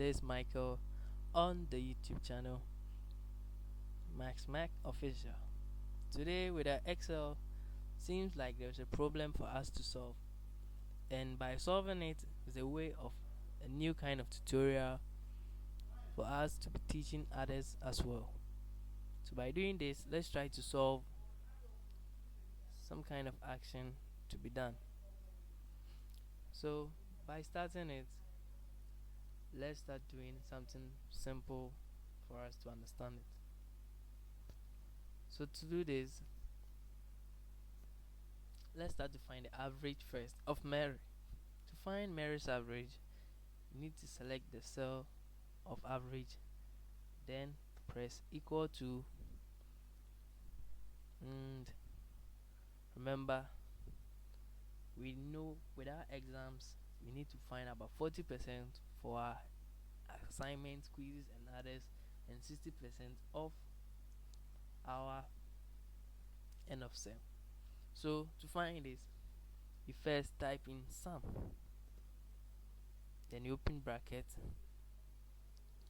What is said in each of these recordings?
This is Michael on the YouTube channel Max Mac Official. Today, with our Excel, seems like there's a problem for us to solve, and by solving it is a way of a new kind of tutorial for us to be teaching others as well. So, by doing this, let's try to solve some kind of action to be done. So, by starting it, let's start doing something simple for us to understand it. So to do this, let's start to find the average first of Mary. To find Mary's average, you need to select the cell of average, then press equal to, and remember, we know with our exams we need to find about 40% for our assignments, quizzes and others, and 60% of our end of sem. So to find this, you first type in sum, then you open bracket,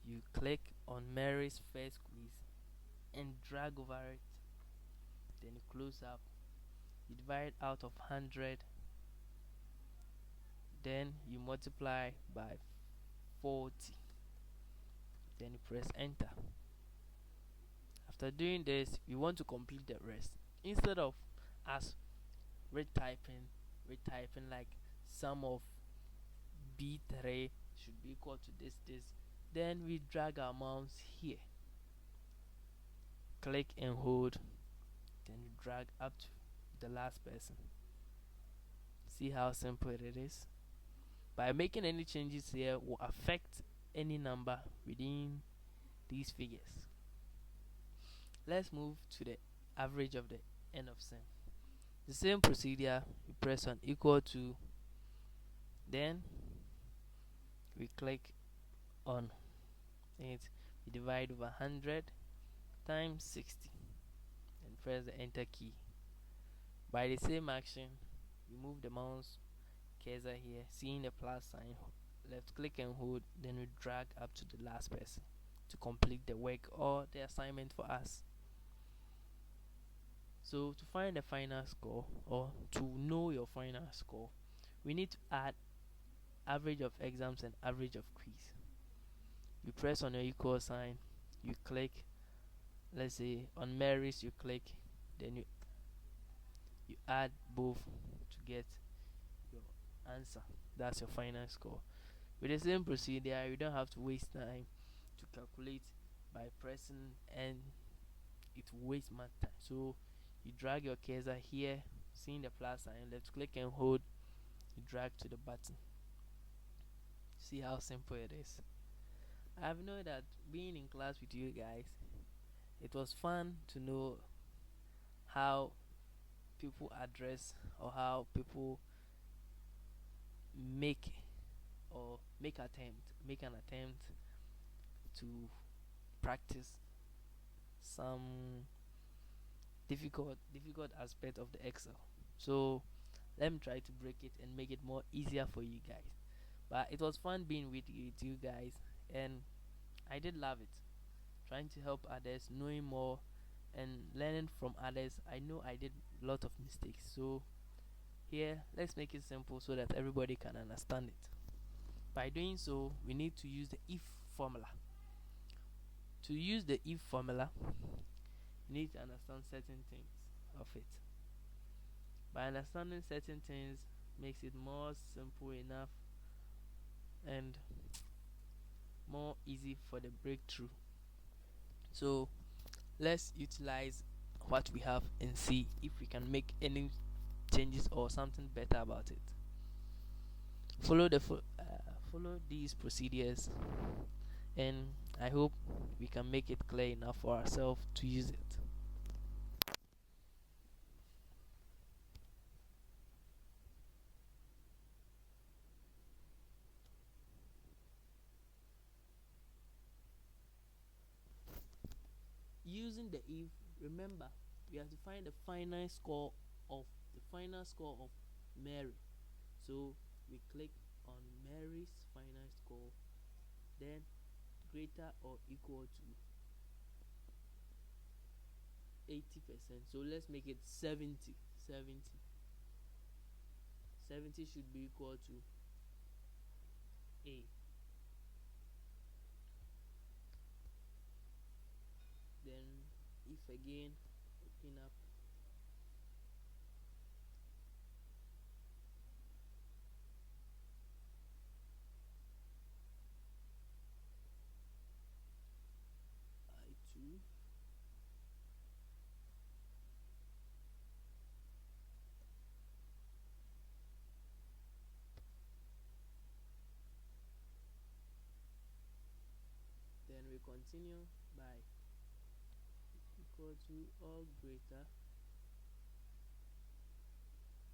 you click on Mary's first quiz and drag over it, then you close up, you divide out of 100, then you multiply by 40, then you press enter. After doing this, you want to complete the rest. Instead of us retyping like sum of B3 should be equal to this, then we drag our mouse here, click and hold, then you drag up to the last person. See how simple it is? By making any changes here will affect any number within these figures. Let's move to the average of the end of sem. The same procedure, you press on equal to, then we click on it, we divide over 100 times 60 and press the enter key. By the same action, we move the mouse cursor here, seeing the plus sign, left click and hold, then we drag up to the last person to complete the work or the assignment for us. So to find the final score, or to know your final score, we need to add average of exams and average of quiz. You press on your equal sign, you click, let's say on Mary's you click, then you add both to get your answer. That's your final score. With the same procedure, you don't have to waste time to calculate by pressing, and it will waste much time. So you drag your cursor here, seeing the plus sign, left click and hold, you drag to the button. See how simple it is? I've known that being in class with you guys, it was fun to know how people address or how people make make an attempt to practice some difficult aspect of the Excel. So let me try to break it and make it more easier for you guys. But it was fun being with you guys, and I did love it. Trying to help others, knowing more and learning from others. I know I did a lot of mistakes. So here, let's make it simple so that everybody can understand it. By doing so, we need to use the if formula. To use the if formula, you need to understand certain things of it. By understanding certain things makes it more simple enough and more easy for the breakthrough. So let's utilize what we have and see if we can make any changes or something better about it. Follow these procedures, and I hope we can make it clear enough for ourselves to use it. Using the if, remember we have to find the final score of Mary. So we click on Mary's final score, then greater or equal to 80%. So let's make it 70. 70 should be equal to A. Then if again, open up, I2, then we continue by equal to or greater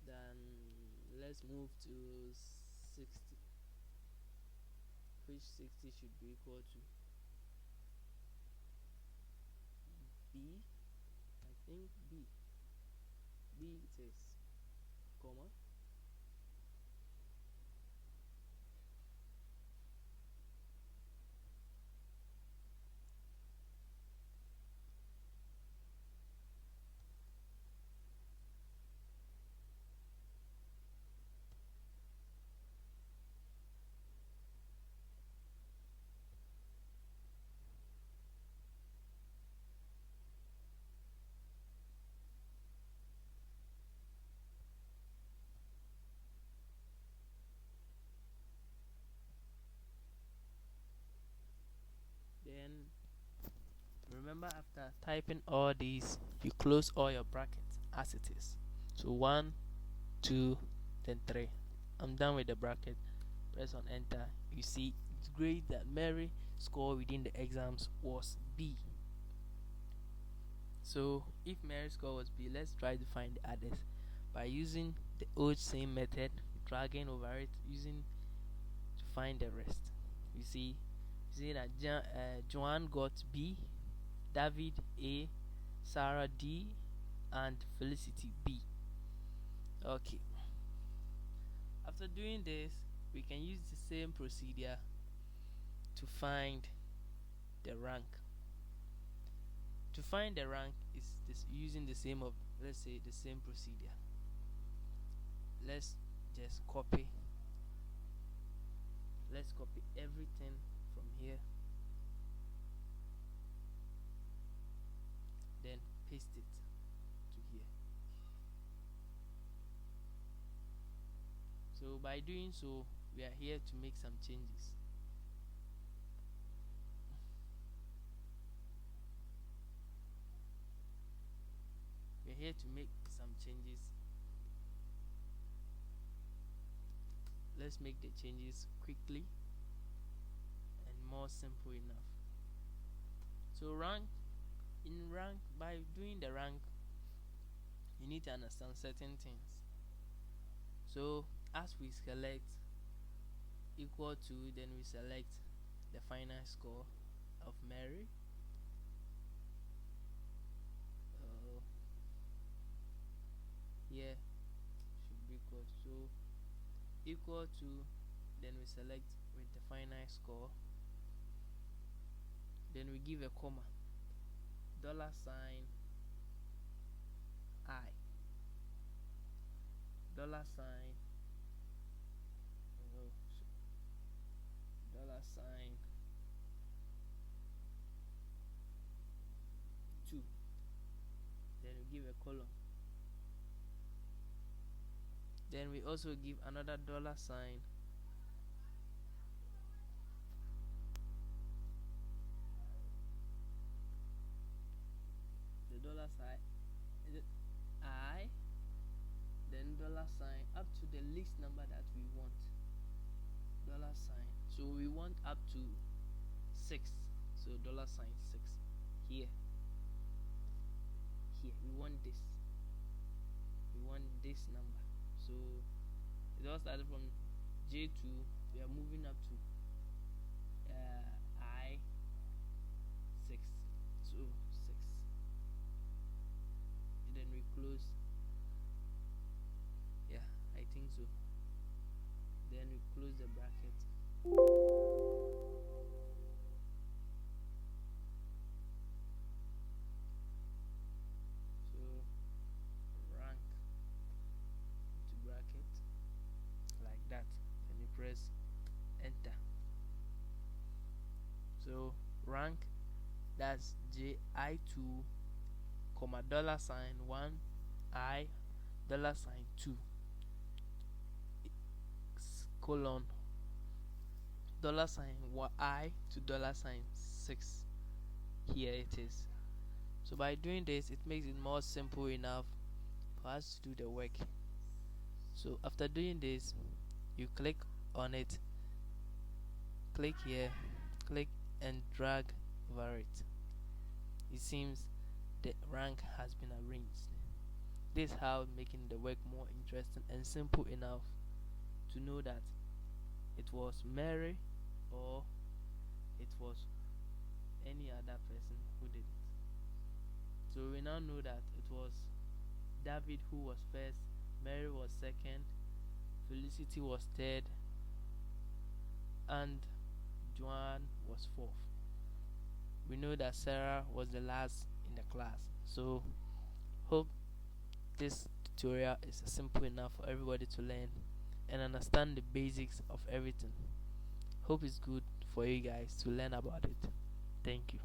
than, let's move to 60, which 60 should be equal to B. I think B it is, comma, then remember, after typing all these, you close all your brackets as it is. So 1, 2, then 3. I'm done with the bracket. Press on enter. You see it's great that Mary score within the exams was B. So if Mary's score was B, let's try to find the others by using the old same method, dragging over it, using to find the rest. You see that Joanne got B, David A, Sarah D, and Felicity B. Okay. After doing this, we can use the same procedure to find the rank. To find the rank is this using the same of, let's say, the same procedure. Let's just copy. Let's copy everything from here, then paste it to here. So by doing so, we are here to make some changes. We're here to make some changes. Let's make the changes quickly and more simple enough. So rank, by doing the rank, you need to understand certain things. So as we select equal to, then we select the final score of Mary. Here should be equal to, then we select with the final score, then we give a comma, $sign I, $sign, $sign 2, then we give a colon, then we also give another $sign, the $sign I, then $sign up to the least number that we want, $sign. So we want up to 6, so $sign 6 here. We want this number. So it all started from J2, we are moving up to I6, so 6, and then we close. Yeah, I think so. Then we close the bracket. I2, comma, dollar sign 1, I, dollar sign 2, colon, dollar sign I to dollar sign 6. Here it is. So by doing this, it makes it more simple enough for us to do the work. So after doing this, you click on it, click here, click and drag over it. It seems the rank has been arranged. This is how making the work more interesting and simple enough to know that it was Mary or it was any other person who did it. So we now know that it was David who was first, Mary was second, Felicity was third, and Joanne was fourth. We know that Sarah was the last in the class. So hope this tutorial is simple enough for everybody to learn and understand the basics of everything. Hope it's good for you guys to learn about it. Thank you.